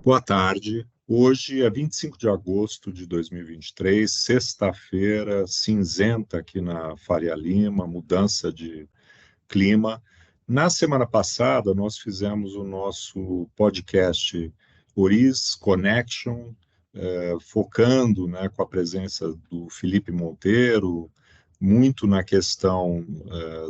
Boa tarde. Hoje é 25 de agosto de 2023, sexta-feira, cinzenta aqui na Faria Lima, mudança de clima. Na semana passada, nós fizemos o nosso podcast Oriz Connection, focando, né, com a presença do Felipe Monteiro, muito na questão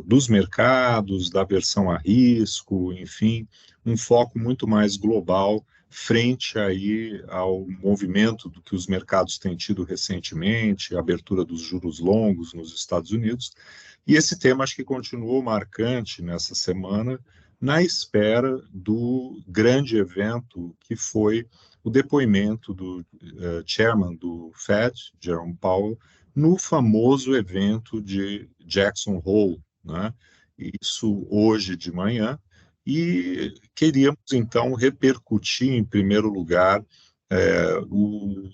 dos mercados, da aversão a risco, enfim, um foco muito mais global frente aí ao movimento do que os mercados têm tido recentemente, a abertura dos juros longos nos Estados Unidos. E esse tema acho que continuou marcante nessa semana, na espera do grande evento que foi o depoimento do chairman do Fed, Jerome Powell, no famoso evento de Jackson Hole, né? Isso hoje de manhã, e queríamos então repercutir em primeiro lugar o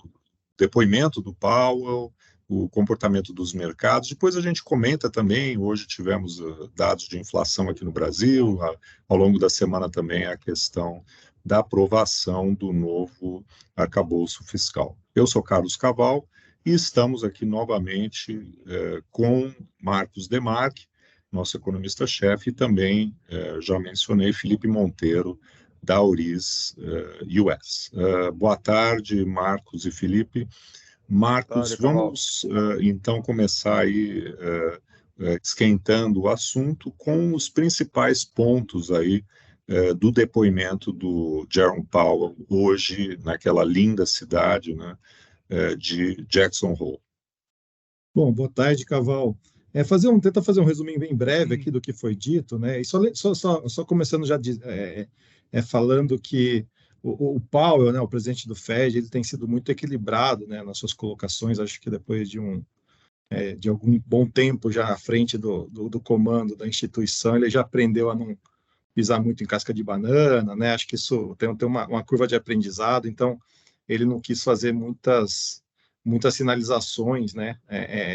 depoimento do Powell, o comportamento dos mercados. Depois a gente comenta também, hoje tivemos dados de inflação aqui no Brasil, ao longo da semana também a questão da aprovação do novo arcabouço fiscal. Eu sou Carlos Caval e estamos aqui novamente com Marcos Demarque, nosso economista-chefe, e também, já mencionei, Felipe Monteiro, da Oriz US. Boa tarde, Marcos e Felipe. Marcos, Tarde, Caval. vamos então começar aí esquentando o assunto com os principais pontos aí do depoimento do Jerome Powell hoje naquela linda cidade, né, de Jackson Hole. Bom, boa tarde, Caval. Tentar fazer um resuminho bem breve aqui do que foi dito, né? E só começando já falando que o Powell, né, o presidente do Fed, ele tem sido muito equilibrado, né, nas suas colocações. Acho que depois de algum bom tempo já à frente do comando da instituição, ele já aprendeu a não pisar muito em casca de banana, né? Acho que isso tem uma curva de aprendizado. Então, ele não quis fazer muitas sinalizações, né,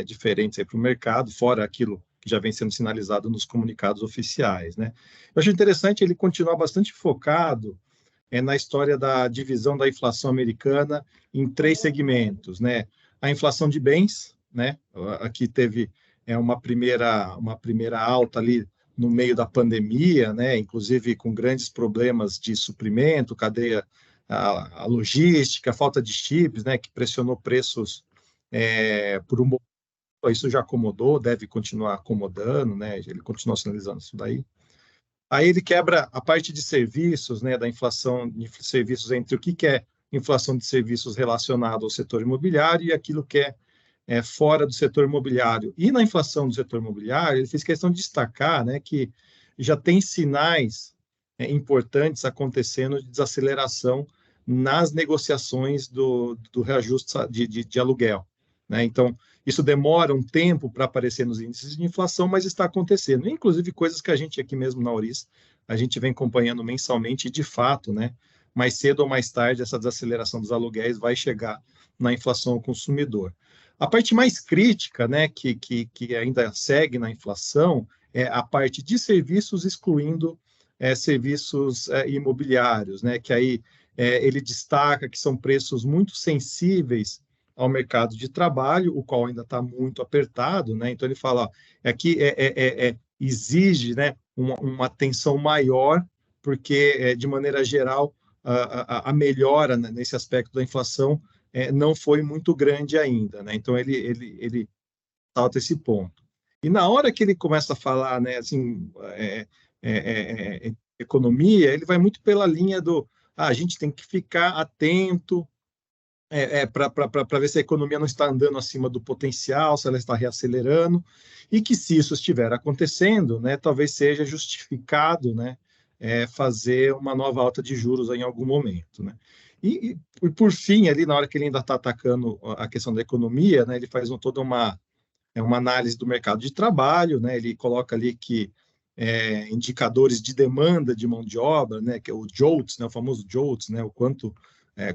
diferentes para o mercado, fora aquilo que já vem sendo sinalizado nos comunicados oficiais, né. Eu acho interessante ele continuar bastante focado na história da divisão da inflação americana em três segmentos, né. A inflação de bens, né, aqui teve uma primeira alta ali no meio da pandemia, né, inclusive com grandes problemas de suprimento, cadeia a logística, a falta de chips, né, que pressionou preços por um bom tempo. Isso já acomodou, deve continuar acomodando, né, ele continua sinalizando isso daí. Aí ele quebra a parte de serviços, né, da inflação de serviços entre o que é inflação de serviços relacionado ao setor imobiliário e aquilo que é fora do setor imobiliário. E na inflação do setor imobiliário, ele fez questão de destacar, né, que já tem sinais importantes acontecendo de desaceleração nas negociações do reajuste de aluguel, né? Então, isso demora um tempo para aparecer nos índices de inflação, mas está acontecendo. Inclusive, coisas que a gente aqui mesmo na Oriz, a gente vem acompanhando mensalmente e, de fato, né, mais cedo ou mais tarde, essa desaceleração dos aluguéis vai chegar na inflação ao consumidor. A parte mais crítica, né, que ainda segue na inflação, é a parte de serviços, excluindo serviços imobiliários, né, que aí ele destaca que são preços muito sensíveis ao mercado de trabalho, o qual ainda está muito apertado, né? Então ele fala, ó, aqui exige, né, uma atenção maior, porque de maneira geral a melhora, né, nesse aspecto da inflação não foi muito grande ainda, né? Então ele salta esse ponto. E na hora que ele começa a falar, né, assim, economia, ele vai muito pela linha do a gente tem que ficar atento para ver se a economia não está andando acima do potencial, se ela está reacelerando, e que se isso estiver acontecendo, né, talvez seja justificado, né, fazer uma nova alta de juros em algum momento, né. E por fim, ali na hora que ele ainda está atacando a questão da economia, né, ele faz toda uma análise do mercado de trabalho, né, ele coloca ali que indicadores de demanda de mão de obra, né, que é o JOLTS, né, o famoso JOLTS, né,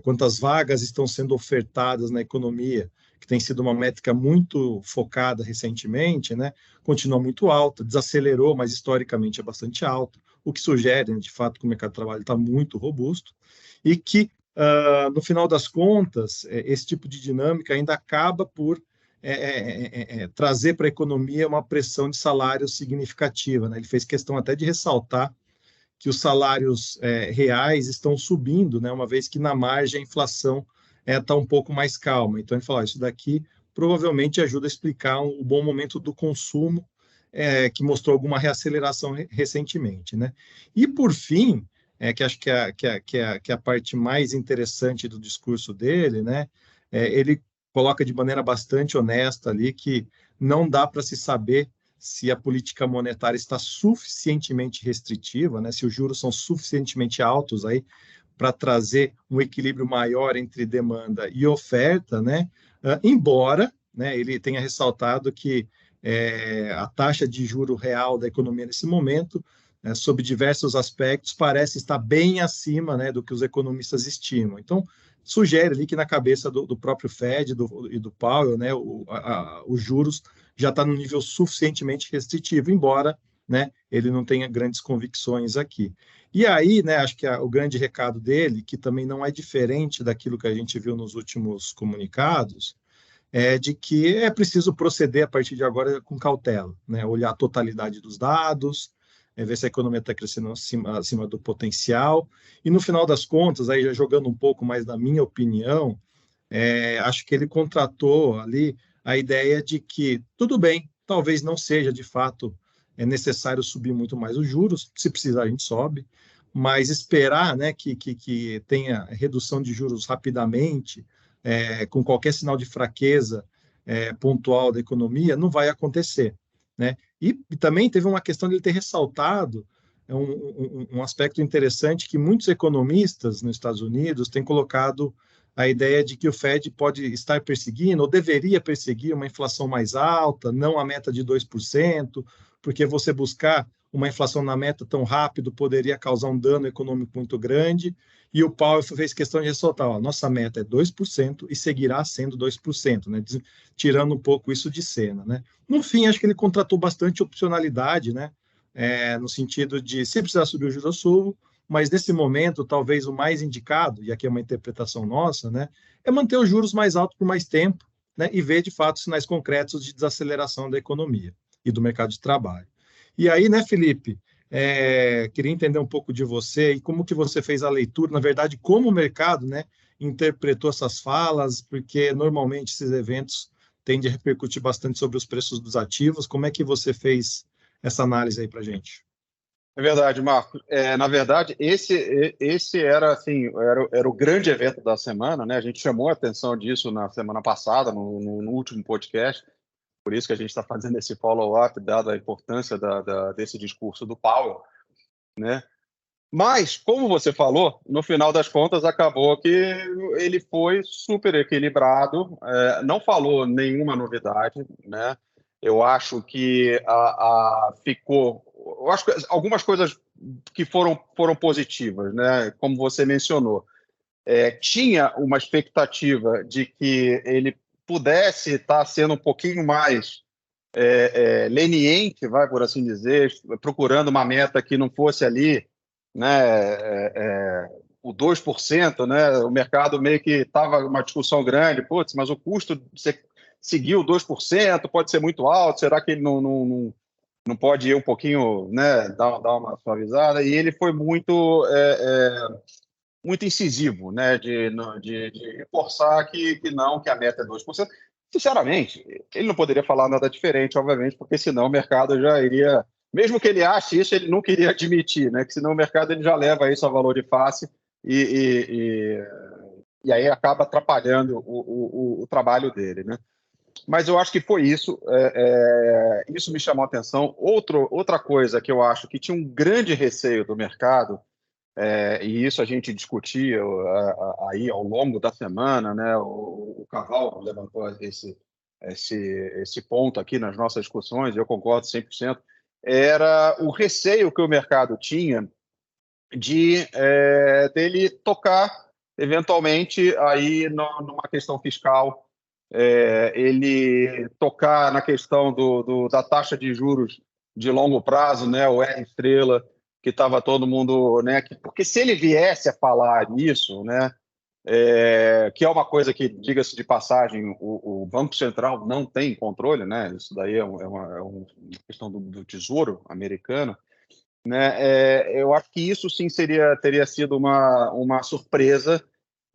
quantas vagas estão sendo ofertadas na economia, que tem sido uma métrica muito focada recentemente, né, continua muito alta, desacelerou, mas historicamente é bastante alta, o que sugere, né, de fato, que o mercado de trabalho está muito robusto e que no final das contas, esse tipo de dinâmica ainda acaba por trazer para a economia uma pressão de salários significativa, né? Ele fez questão até de ressaltar que os salários reais estão subindo, né? Uma vez que na margem a inflação está um pouco mais calma. Então ele falou, isso daqui provavelmente ajuda a explicar o bom momento do consumo, que mostrou alguma reaceleração recentemente, né? E por fim, que acho que é a parte mais interessante do discurso dele, né? Ele coloca de maneira bastante honesta ali que não dá para se saber se a política monetária está suficientemente restritiva, né? Se os juros são suficientemente altos aí para trazer um equilíbrio maior entre demanda e oferta, né? Embora, né, ele tenha ressaltado que a taxa de juro real da economia nesse momento, sob diversos aspectos, parece estar bem acima, né, do que os economistas estimam. Então, sugere ali que na cabeça do próprio Fed e do Powell, né, os juros já está no nível suficientemente restritivo, embora, né, ele não tenha grandes convicções aqui. E aí, né, acho que o grande recado dele, que também não é diferente daquilo que a gente viu nos últimos comunicados, é de que é preciso proceder a partir de agora com cautela, né? Olhar a totalidade dos dados, ver se a economia está crescendo acima do potencial. E no final das contas, aí já jogando um pouco mais da minha opinião, acho que ele contratou ali a ideia de que tudo bem, talvez não seja de fato necessário subir muito mais os juros, se precisar a gente sobe, mas esperar, né, que tenha redução de juros rapidamente, com qualquer sinal de fraqueza pontual da economia, não vai acontecer, né? E também teve uma questão de ele ter ressaltado um aspecto interessante que muitos economistas nos Estados Unidos têm colocado a ideia de que o Fed pode estar perseguindo, ou deveria perseguir, uma inflação mais alta, não a meta de 2%, porque você buscar uma inflação na meta tão rápido poderia causar um dano econômico muito grande, e o Powell fez questão de ressaltar, ó, nossa meta é 2% e seguirá sendo 2%, né, tirando um pouco isso de cena, né. No fim, acho que ele contratou bastante opcionalidade, né, no sentido de, se precisar subir o juros, eu subo, mas nesse momento, talvez o mais indicado, e aqui é uma interpretação nossa, né, é manter os juros mais altos por mais tempo, né, e ver, de fato, sinais concretos de desaceleração da economia e do mercado de trabalho. E aí, né, Felipe, queria entender um pouco de você e como que você fez a leitura, na verdade, como o mercado, né, interpretou essas falas, porque normalmente esses eventos tendem a repercutir bastante sobre os preços dos ativos. Como é que você fez essa análise aí para a gente? É verdade, Marco. Na verdade, esse era, assim, era o grande evento da semana, né? A gente chamou a atenção disso na semana passada, no último podcast, por isso que a gente está fazendo esse follow-up, dada a importância desse discurso do Powell, né? Mas, como você falou, no final das contas, acabou que ele foi super equilibrado, não falou nenhuma novidade, né? Eu acho que ficou... Eu acho que algumas coisas que foram positivas, né? Como você mencionou. Tinha uma expectativa de que ele pudesse estar sendo um pouquinho mais leniente, vai por assim dizer, procurando uma meta que não fosse ali, né, o 2%, né? O mercado meio que estava uma discussão grande, putz, mas o custo de você seguir o 2% pode ser muito alto, será que ele não pode ir um pouquinho, né, dar uma suavizada? E ele foi muito incisivo, né, de reforçar que a meta é 2%. Sinceramente, ele não poderia falar nada diferente, obviamente, porque senão o mercado já iria... Mesmo que ele ache isso, ele não queria admitir, né? Que senão o mercado ele já leva isso a valor de face e aí acaba atrapalhando o trabalho dele, né? Mas eu acho que foi isso. Isso me chamou a atenção. Outra coisa que eu acho que tinha um grande receio do mercado, e isso a gente discutia aí ao longo da semana, né? O Caval levantou esse ponto aqui nas nossas discussões, e eu concordo 100%. Era o receio que o mercado tinha dele tocar eventualmente aí numa questão fiscal, ele tocar na questão da taxa de juros de longo prazo, né, o R estrela, que estava todo mundo, né, porque se ele viesse a falar nisso, né, que é uma coisa que, diga-se de passagem, o Banco Central não tem controle, né? Isso daí é uma questão do Tesouro americano, né? Eu acho que isso sim teria sido uma surpresa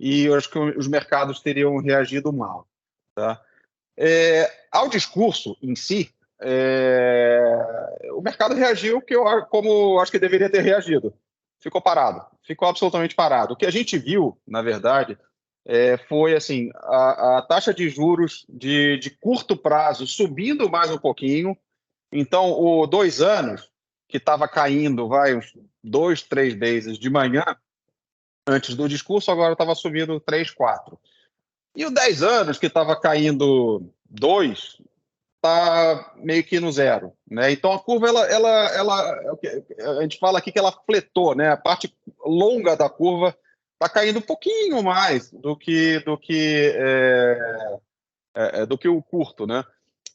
e eu acho que os mercados teriam reagido mal, tá? Ao discurso em si, o mercado reagiu como acho que deveria ter reagido. Ficou parado, ficou absolutamente parado. O que a gente viu, na verdade, foi assim, a taxa de juros de curto prazo subindo mais um pouquinho. Então, o 2 anos, que estava caindo, uns 2, 3 vezes de manhã, antes do discurso, agora estava subindo 3, 4. E o 10 anos, que estava caindo 2, está meio que no zero, né? Então a curva, a gente fala aqui que ela fletou, né? A parte longa da curva está caindo um pouquinho mais do que o curto, né?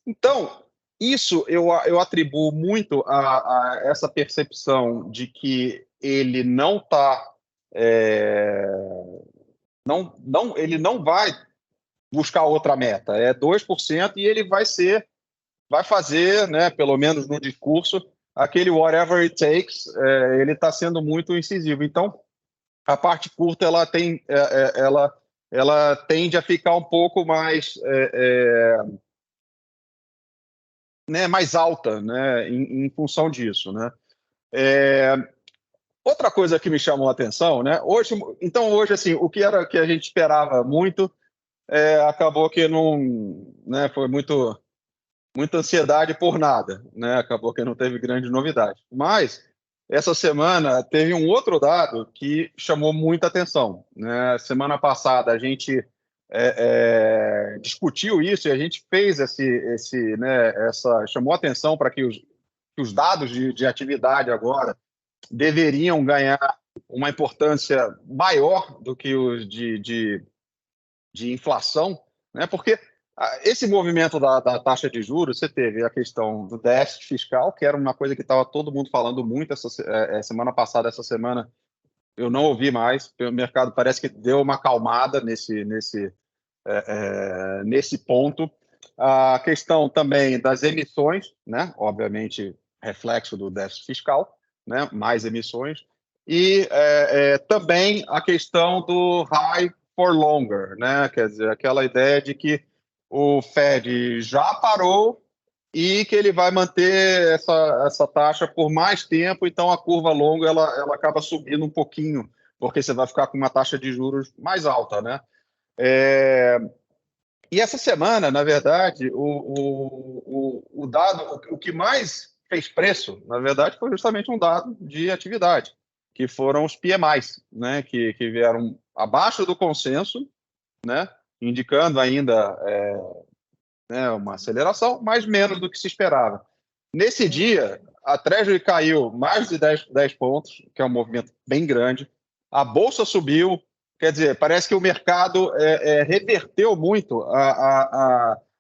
Então isso eu atribuo muito a essa percepção de que ele não está, ele não vai buscar outra meta, é 2% e ele vai fazer, né, pelo menos no discurso, aquele whatever it takes. Ele está sendo muito incisivo. Então, a parte curta ela tende a ficar um pouco mais, né, mais alta, né, em função disso, né? Outra coisa que me chamou a atenção, né? Hoje assim, o que era que a gente esperava muito, acabou que não, né, foi muita ansiedade por nada, né? Acabou que não teve grande novidade. Mas essa semana teve um outro dado que chamou muita atenção, né? Semana passada a gente discutiu isso e a gente fez chamou atenção para que os dados de atividade agora deveriam ganhar uma importância maior do que os de inflação, né? Porque esse movimento da taxa de juros, você teve a questão do déficit fiscal, que era uma coisa que estava todo mundo falando muito semana passada. Essa semana eu não ouvi mais, o mercado parece que deu uma acalmada nesse ponto. A questão também das emissões, né? Obviamente reflexo do déficit fiscal, né? Mais emissões. E também a questão do high for longer, né? Quer dizer, aquela ideia de que o Fed já parou e que ele vai manter essa taxa por mais tempo. Então a curva longa ela acaba subindo um pouquinho, porque você vai ficar com uma taxa de juros mais alta, né? E essa semana, na verdade, o dado, o que mais fez preço, na verdade, foi justamente um dado de atividade, que foram os PMIs, né, que vieram abaixo do consenso, né, indicando ainda uma aceleração, mas menos do que se esperava. Nesse dia, a Treasury caiu mais de 10 pontos, que é um movimento bem grande. A Bolsa subiu, quer dizer, parece que o mercado reverteu muito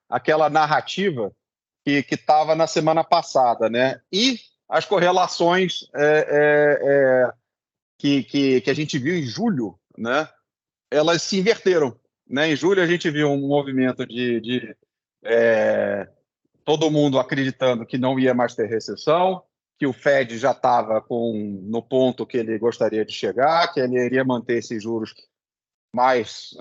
aquela narrativa que estava na semana passada, né? E as correlações que a gente viu em julho, né? Elas se inverteram, né? Em julho a gente viu um movimento de todo mundo acreditando que não ia mais ter recessão, que o Fed já estava no ponto que ele gostaria de chegar, que ele iria manter esses juros mais,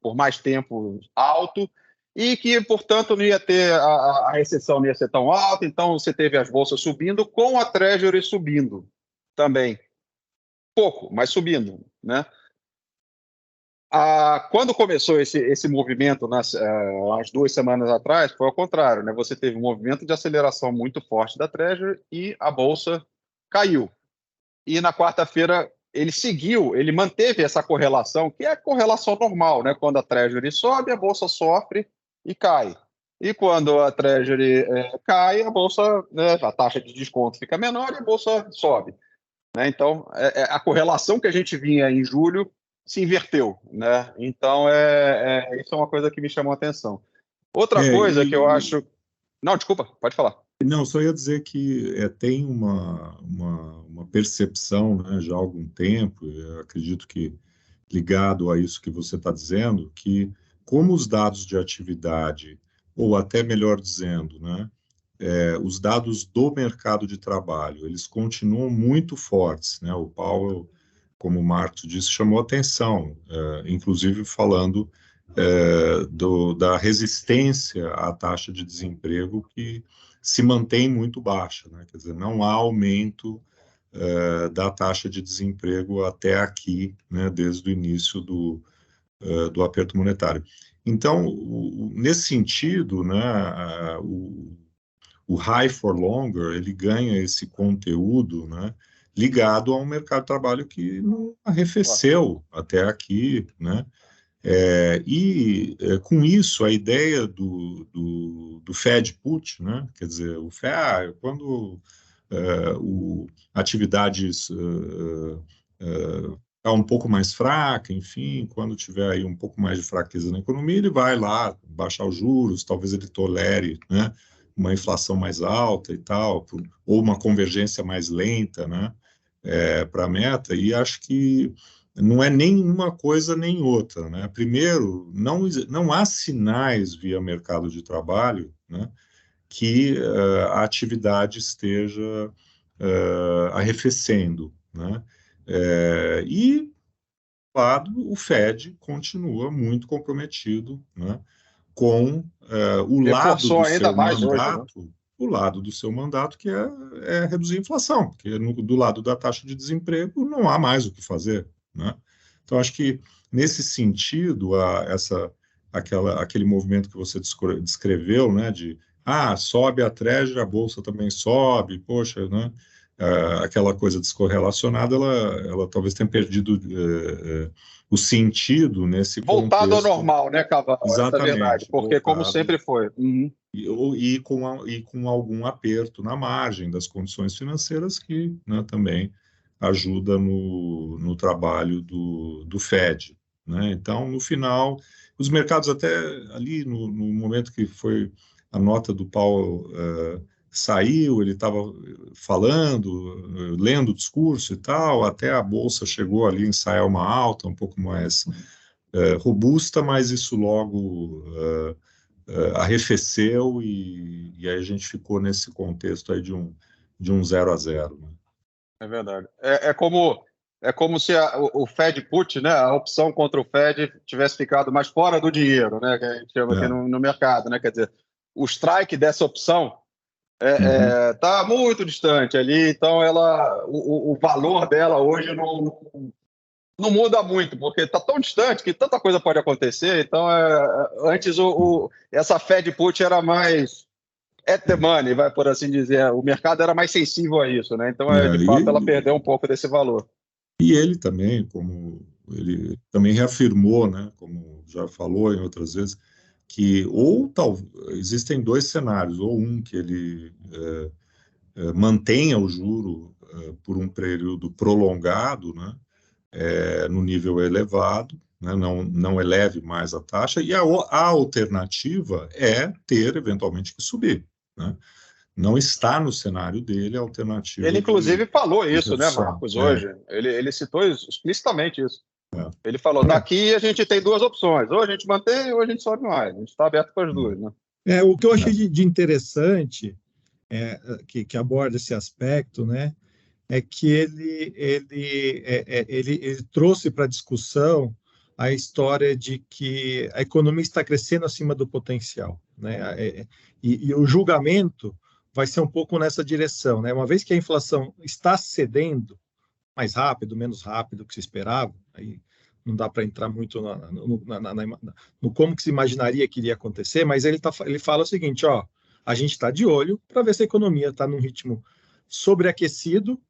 por mais tempo alto, e que, portanto, não ia ter a recessão não ia ser tão alta. Então, você teve as bolsas subindo, com a Treasury subindo também. Pouco, mas subindo, né? Quando começou esse movimento, as 2 semanas atrás, foi ao contrário, né? Você teve um movimento de aceleração muito forte da Treasury e a Bolsa caiu. E na quarta-feira ele manteve essa correlação, que é a correlação normal, né? Quando a Treasury sobe, a Bolsa sofre e cai. E quando a Treasury cai, a Bolsa, né, a taxa de desconto fica menor e a Bolsa sobe, né? Então, a correlação que a gente vinha em julho se inverteu, né? Então, isso é uma coisa que me chamou a atenção. Outra coisa que eu acho... Não, desculpa, pode falar. Não, só ia dizer que tem uma percepção, né, já há algum tempo, eu acredito que ligado a isso que você está dizendo, que como os dados de atividade, ou até melhor dizendo, né, os dados do mercado de trabalho, eles continuam muito fortes, né? O Powell, como o Marcos disse, chamou atenção, inclusive falando da resistência à taxa de desemprego que se mantém muito baixa, né? Quer dizer, não há aumento da taxa de desemprego até aqui, né? Desde o início do aperto monetário. Então, nesse sentido, né, o high for longer, ele ganha esse conteúdo, né, ligado a um mercado de trabalho que não arrefeceu até aqui, né, com isso, a ideia do Fed Put, né, quer dizer, o Fed, quando atividades está um pouco mais fraca, enfim, quando tiver aí um pouco mais de fraqueza na economia, ele vai lá baixar os juros, talvez ele tolere, né, uma inflação mais alta e tal, ou uma convergência mais lenta, né, para a meta, e acho que não é nem uma coisa nem outra, né? Primeiro, não há sinais via mercado de trabalho, né, que a atividade esteja arrefecendo, né? E lado, o Fed continua muito comprometido, né, com o lado Reforçou do ainda seu mais hoje, né? mandato, o lado do seu mandato, que é reduzir a inflação, porque do lado da taxa de desemprego não há mais o que fazer, né? Então, acho que, nesse sentido, aquele movimento que você descreveu, né, de sobe a Treasury, a Bolsa também sobe, poxa, né? Aquela coisa descorrelacionada, ela talvez tenha perdido o sentido nesse Voltado ao contexto. normal, né, Cavalo? Essa é a verdade, Exatamente, porque como voltado, sempre foi. Uhum. e com algum aperto na margem das condições financeiras que, né, também ajuda no trabalho do Fed, né? Então, no final, os mercados até ali no momento que foi a nota do Powell saiu, ele estava falando, lendo o discurso e tal, até a bolsa chegou ali a ensaiar uma alta um pouco mais robusta, mas isso logo arrefeceu e aí a gente ficou nesse contexto aí de um 0 a 0, né? É verdade. É como se o Fed Put, né, a opção contra o Fed tivesse ficado mais fora do dinheiro, né, que a gente chama aqui no mercado, né? Quer dizer, o strike dessa opção está muito distante ali, então o valor dela hoje não muda muito, porque está tão distante que tanta coisa pode acontecer. Então, antes essa Fed Put era mais at the money, vai por assim dizer. O mercado era mais sensível a isso, né? Então, de fato, ela perdeu um pouco desse valor. E ele também, como ele também reafirmou, né, como já falou em outras vezes, que existem dois cenários, ou um que ele mantenha o juro por um período prolongado, né, no nível elevado, né, não eleve mais a taxa, e a alternativa é ter eventualmente que subir, né? Não está no cenário dele a alternativa Ele, inclusive, falou isso, né, redução. Marcos, hoje. Ele citou explicitamente isso. É. Ele falou, daqui a gente tem duas opções, ou a gente mantém ou a gente sobe mais. A gente está aberto para as duas, né? O que eu achei de interessante que aborda esse aspecto, né, é que ele trouxe para a discussão a história de que a economia está crescendo acima do potencial, né? E o julgamento vai ser um pouco nessa direção, né? Uma vez que a inflação está cedendo mais rápido, menos rápido do que se esperava, aí não dá para entrar muito no como que se imaginaria que iria acontecer, mas ele fala o seguinte, ó, a gente está de olho para ver se a economia está num ritmo sobreaquecido,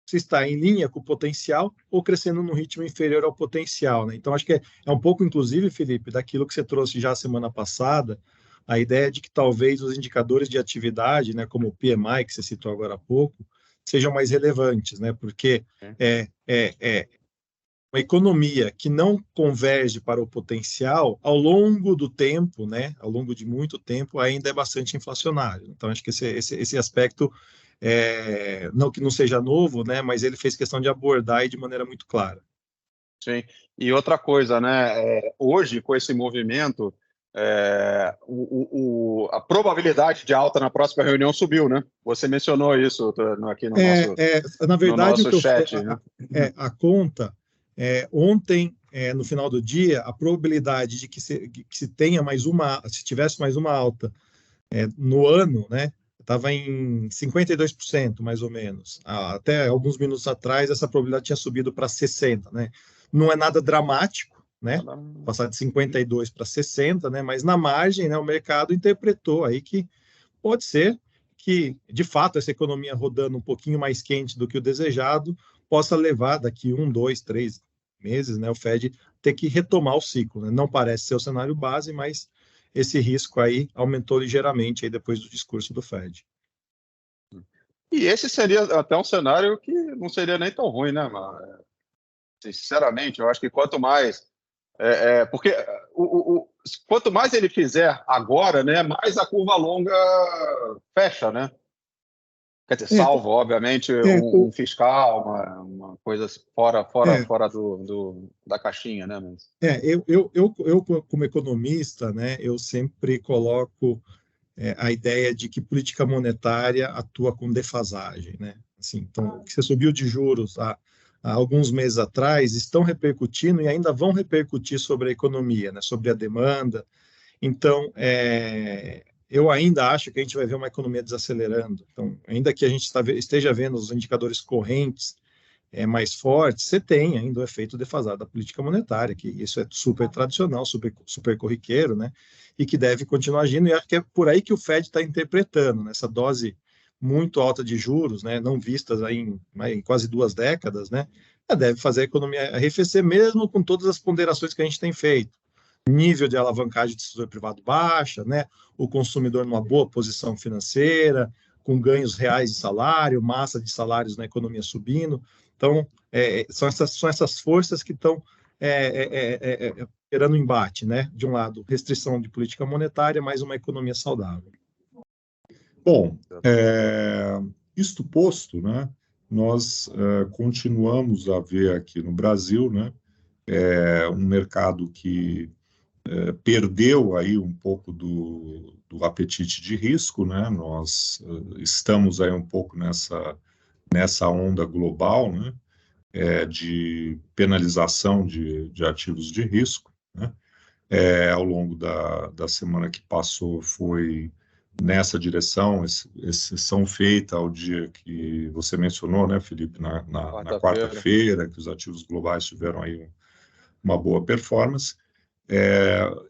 se está em linha com o potencial ou crescendo num ritmo inferior ao potencial, né? Então, acho que é um pouco, inclusive, Felipe, daquilo que você trouxe já semana passada, a ideia de que talvez os indicadores de atividade, né, como o PMI, que você citou agora há pouco, sejam mais relevantes, né? Porque uma economia que não converge para o potencial, ao longo do tempo, né, ao longo de muito tempo, ainda é bastante inflacionário. Então, acho que esse aspecto, não que não seja novo, né, mas ele fez questão de abordar e de maneira muito clara. Sim. E outra coisa, né? Hoje, com esse movimento, a probabilidade de alta na próxima reunião subiu, né? Você mencionou isso aqui no Na verdade, o que chat, né? a conta, ontem, no final do dia, a probabilidade de que se tenha mais uma, se tivesse mais uma alta no ano, né, estava em 52%, mais ou menos. Até alguns minutos atrás, essa probabilidade tinha subido para 60%, né? Não é nada dramático, né? Passar de 52 para 60, né? Mas na margem, né, o mercado interpretou aí que pode ser que, de fato, essa economia rodando um pouquinho mais quente do que o desejado possa levar daqui 1, 2, 3 meses, né, o Fed ter que retomar o ciclo, né? Não parece ser o cenário base, mas esse risco aí aumentou ligeiramente aí depois do discurso do Fed. E esse seria até um cenário que não seria nem tão ruim, né, mano? Sinceramente, eu acho que quanto mais... porque quanto mais ele fizer agora, né, mais a curva longa fecha, né? Quer dizer, salvo, obviamente, um fiscal, uma coisa fora da caixinha, né? Mas... eu, como economista, né, eu sempre coloco a ideia de que política monetária atua com defasagem, né? Assim, então, o que você subiu de juros há alguns meses atrás estão repercutindo e ainda vão repercutir sobre a economia, né? Sobre a demanda. Então, eu ainda acho que a gente vai ver uma economia desacelerando. Então, ainda que a gente esteja vendo os indicadores correntes mais fortes, você tem ainda o efeito defasado da política monetária, que isso é super tradicional, super corriqueiro, né? E que deve continuar agindo, e acho que é por aí que o Fed está interpretando, né? Essa dose muito alta de juros, né? Não vistas aí em quase 2 décadas, né? Deve fazer a economia arrefecer, mesmo com todas as ponderações que a gente tem feito. Nível de alavancagem do setor privado baixa, né? O consumidor numa boa posição financeira, com ganhos reais de salário, massa de salários na economia subindo. Então, são essas forças que estão gerando embate, né? De um lado, restrição de política monetária, mais uma economia saudável. Bom, isto posto, né? Nós continuamos a ver aqui no Brasil, né? Um mercado que perdeu aí um pouco do apetite de risco, né? Nós estamos aí um pouco nessa onda global, né? De penalização de ativos de risco, né? Ao longo da semana que passou foi nessa direção, exceção feita ao dia que você mencionou, né, Felipe, na quarta-feira, que os ativos globais tiveram aí uma boa performance.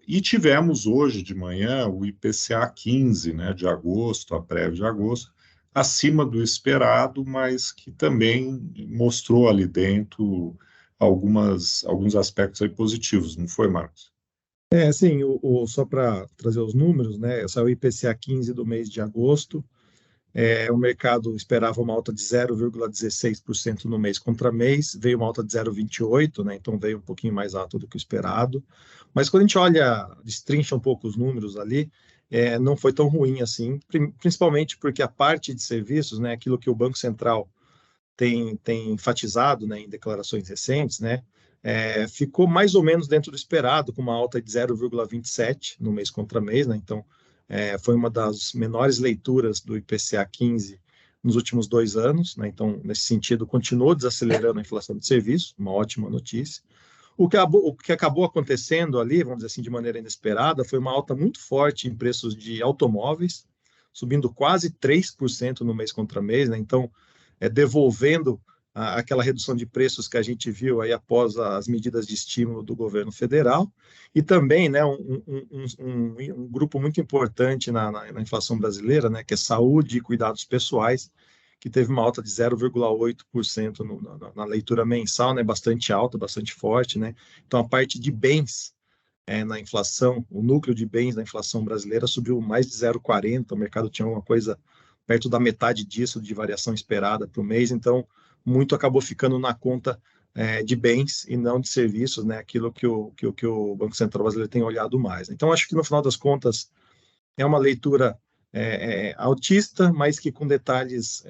E tivemos hoje de manhã o IPCA 15, né, de agosto, a prévia de agosto, acima do esperado, mas que também mostrou ali dentro alguns aspectos aí positivos, não foi, Marcos? Sim, só para trazer os números, né, saiu o IPCA 15 do mês de agosto, o mercado esperava uma alta de 0,16% no mês contra mês, veio uma alta de 0,28%, né? Então veio um pouquinho mais alto do que o esperado. Mas quando a gente olha, destrincha um pouco os números ali, não foi tão ruim assim, principalmente porque a parte de serviços, né, aquilo que o Banco Central tem enfatizado, né, em declarações recentes, né, ficou mais ou menos dentro do esperado, com uma alta de 0,27% no mês contra mês, né? Então foi uma das menores leituras do IPCA 15 nos últimos 2 anos, né? Então, nesse sentido, continuou desacelerando a inflação de serviços, uma ótima notícia. O que acabou acontecendo ali, vamos dizer assim, de maneira inesperada, foi uma alta muito forte em preços de automóveis, subindo quase 3% no mês contra mês, né? Então, devolvendo aquela redução de preços que a gente viu aí após as medidas de estímulo do governo federal, e também, né, um grupo muito importante na inflação brasileira, né, que é saúde e cuidados pessoais, que teve uma alta de 0,8% na leitura mensal, né, bastante alta, bastante forte, né. Então, a parte de bens na inflação, o núcleo de bens da inflação brasileira subiu mais de 0,40%, o mercado tinha uma coisa perto da metade disso de variação esperada para o mês, então muito acabou ficando na conta de bens e não de serviços, né? Aquilo que o Banco Central brasileiro tem olhado mais. Então, acho que no final das contas é uma leitura altista, mas que com detalhes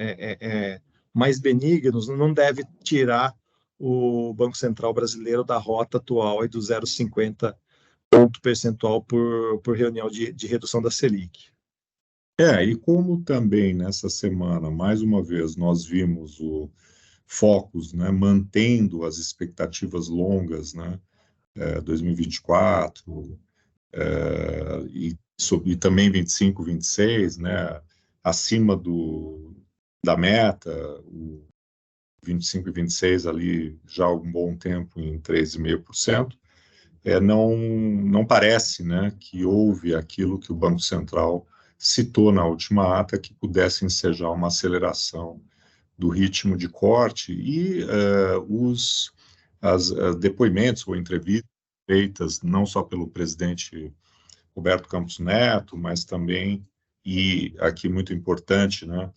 mais benignos, não deve tirar o Banco Central brasileiro da rota atual aí do 0,50 ponto percentual por reunião de redução da Selic. E como também nessa semana, mais uma vez, nós vimos o Focus, né, mantendo as expectativas longas, né, 2024, e também 25, 26, né, acima da meta, o 25 e 26 ali já há um bom tempo em 3,5%. Não parece, né, que houve aquilo que o Banco Central citou na última ata, que pudesse ensejar uma aceleração do ritmo de corte, e os depoimentos ou entrevistas feitas não só pelo presidente Roberto Campos Neto, mas também, e aqui muito importante, né,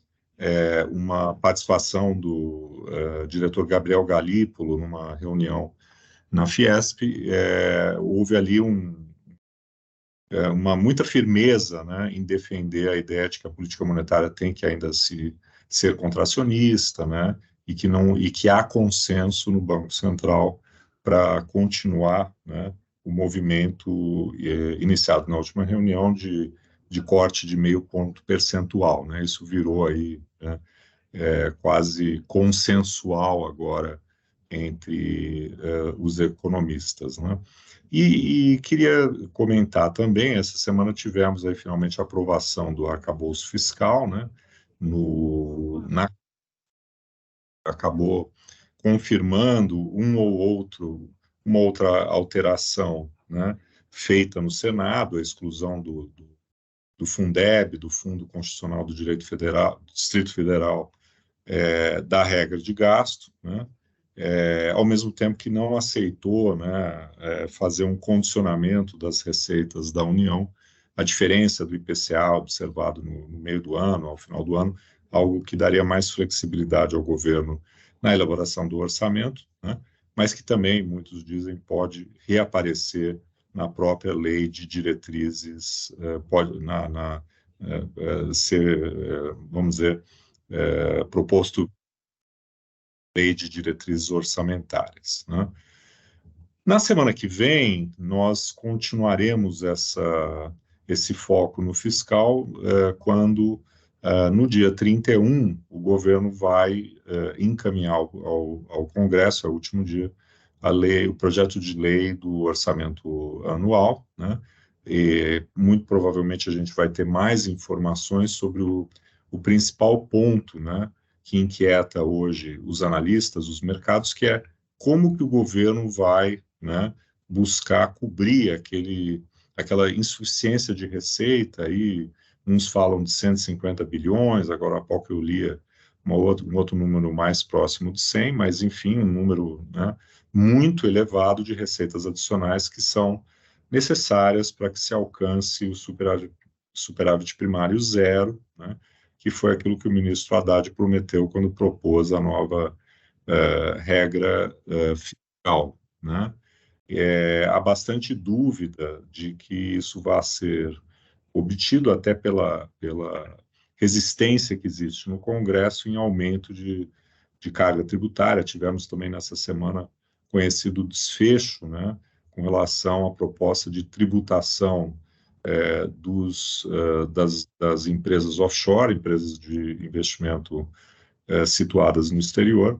uma participação do diretor Gabriel Galípolo numa reunião na Fiesp. Houve ali uma muita firmeza, né, em defender a ideia de que a política monetária tem que ainda ser contracionista, né, e que há consenso no Banco Central para continuar, né, o movimento iniciado na última reunião de corte de 0,5 ponto percentual, né. Isso virou aí, né, quase consensual agora entre os economistas, né? E queria comentar também, essa semana tivemos aí finalmente a aprovação do arcabouço fiscal, né? Acabou confirmando uma outra alteração, né, feita no Senado, a exclusão do Fundeb, do Fundo Constitucional do Direito Federal, do Distrito Federal, da regra de gasto, né? Ao mesmo tempo que não aceitou, né, fazer um condicionamento das receitas da União, a diferença do IPCA observado no meio do ano, ao final do ano, algo que daria mais flexibilidade ao governo na elaboração do orçamento, né, mas que também, muitos dizem, pode reaparecer na própria lei de diretrizes, pode ser, vamos dizer, proposto lei de diretrizes orçamentárias, né? Na semana que vem, nós continuaremos esse foco no fiscal, quando, no dia 31, o governo vai encaminhar ao Congresso, é o último dia, o projeto de lei do orçamento anual, né? E muito provavelmente a gente vai ter mais informações sobre o principal ponto, né, que inquieta hoje os analistas, os mercados, que é como que o governo vai, né, buscar cobrir aquela insuficiência de receita. Aí uns falam de 150 bilhões, agora há pouco eu lia um outro número mais próximo de 100, mas enfim, um número, né, muito elevado de receitas adicionais que são necessárias para que se alcance o superávit primário zero, né, que foi aquilo que o ministro Haddad prometeu quando propôs a nova regra fiscal, né? Há bastante dúvida de que isso vá ser obtido, até pela resistência que existe no Congresso em aumento de carga tributária. Tivemos também nessa semana conhecido o desfecho, né, com relação à proposta de tributação das empresas offshore, empresas de investimento situadas no exterior.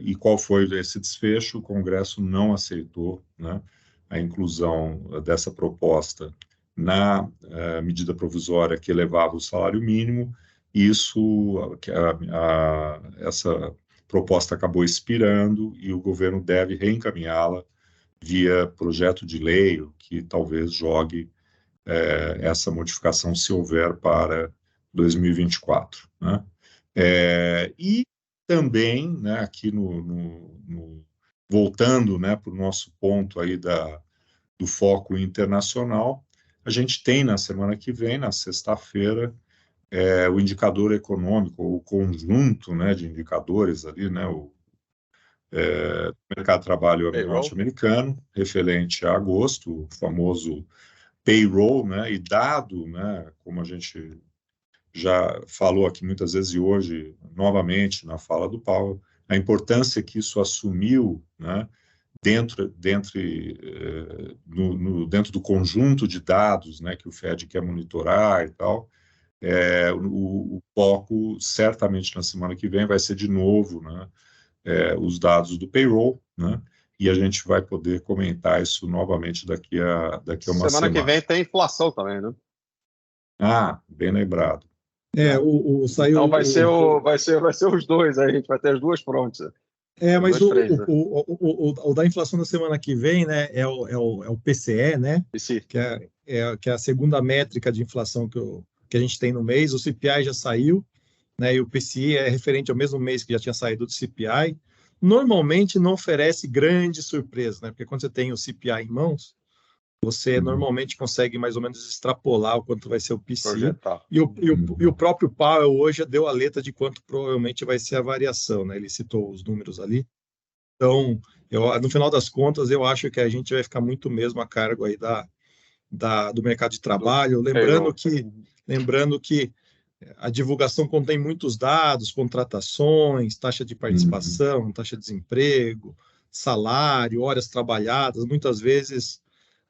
E qual foi esse desfecho? O Congresso não aceitou, né, a inclusão dessa proposta na medida provisória que elevava o salário mínimo. Essa proposta acabou expirando e o governo deve reencaminhá-la via projeto de lei, que talvez jogue essa modificação, se houver, para 2024, né? E também, né, aqui voltando, né, para o nosso ponto aí do foco internacional, a gente tem na semana que vem, na sexta-feira, o indicador econômico, o conjunto, né, de indicadores ali, né, o mercado de trabalho norte-americano, referente a agosto, o famoso payroll, né, e dado, né, como a gente já falou aqui muitas vezes e hoje, novamente, na fala do Paulo, a importância que isso assumiu, né, dentro do conjunto de dados, né, que o Fed quer monitorar e tal. O foco, certamente, na semana que vem vai ser de novo, né, os dados do payroll, né, e a gente vai poder comentar isso novamente daqui a uma semana. Semana que vem tem inflação também, né? Ah, bem lembrado. Saiu. Então vai ser os dois, aí a gente vai ter as duas frontes. Mas o da inflação da semana que vem, né, é o PCE, né? Que é a segunda métrica de inflação que a gente tem no mês. O CPI já saiu, né? E o PCE é referente ao mesmo mês que já tinha saído do CPI. Normalmente não oferece grande surpresa, né? Porque quando você tem o CPI em mãos, você normalmente consegue mais ou menos extrapolar o quanto vai ser o PCE. E o próprio Powell hoje deu a letra de quanto provavelmente vai ser a variação, né? Ele citou os números ali. Então, no final das contas, eu acho que a gente vai ficar muito mesmo a cargo aí do mercado de trabalho. Lembrando que a divulgação contém muitos dados, contratações, taxa de participação, taxa de desemprego, salário, horas trabalhadas. Muitas vezes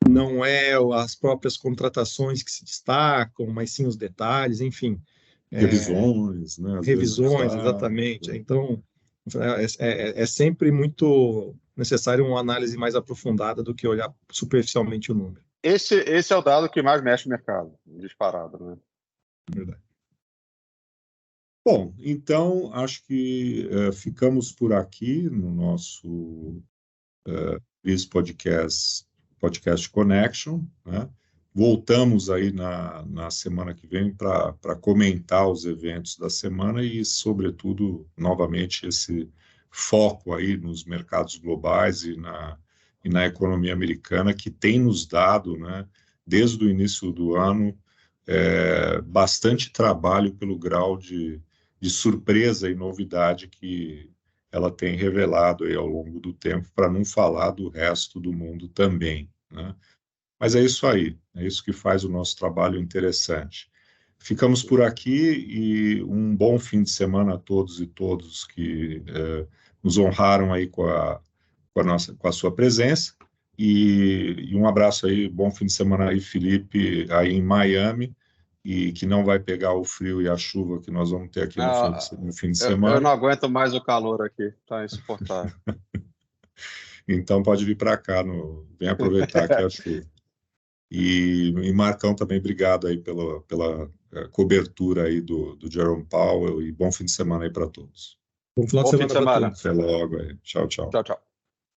não é as próprias contratações que se destacam, mas sim os detalhes, enfim. Revisões, né? Revisões, exatamente. Então, é sempre muito necessário uma análise mais aprofundada do que olhar superficialmente o número. Esse é o dado que mais mexe o mercado, disparado, né? Verdade. Bom, então, acho que ficamos por aqui no nosso podcast Connection, né? Voltamos aí na semana que vem para comentar os eventos da semana e, sobretudo, novamente, esse foco aí nos mercados globais e na economia americana, que tem nos dado, né, desde o início do ano, bastante trabalho pelo grau de surpresa e novidade que ela tem revelado aí ao longo do tempo, para não falar do resto do mundo também, né? Mas é isso aí, é isso que faz o nosso trabalho interessante. Ficamos por aqui e um bom fim de semana a todos e todas que nos honraram aí com a sua presença. E um abraço aí, bom fim de semana aí, Felipe, aí em Miami, e que não vai pegar o frio e a chuva que nós vamos ter aqui no fim de semana. Eu não aguento mais o calor aqui, tá insuportável. Então pode vir para cá, vem aproveitar aqui a chuva. E Marcão também, obrigado aí pela cobertura aí do Jerome Powell e bom fim de semana aí para todos. Bom final de semana para todos. Até logo aí. Tchau, tchau. Tchau, tchau.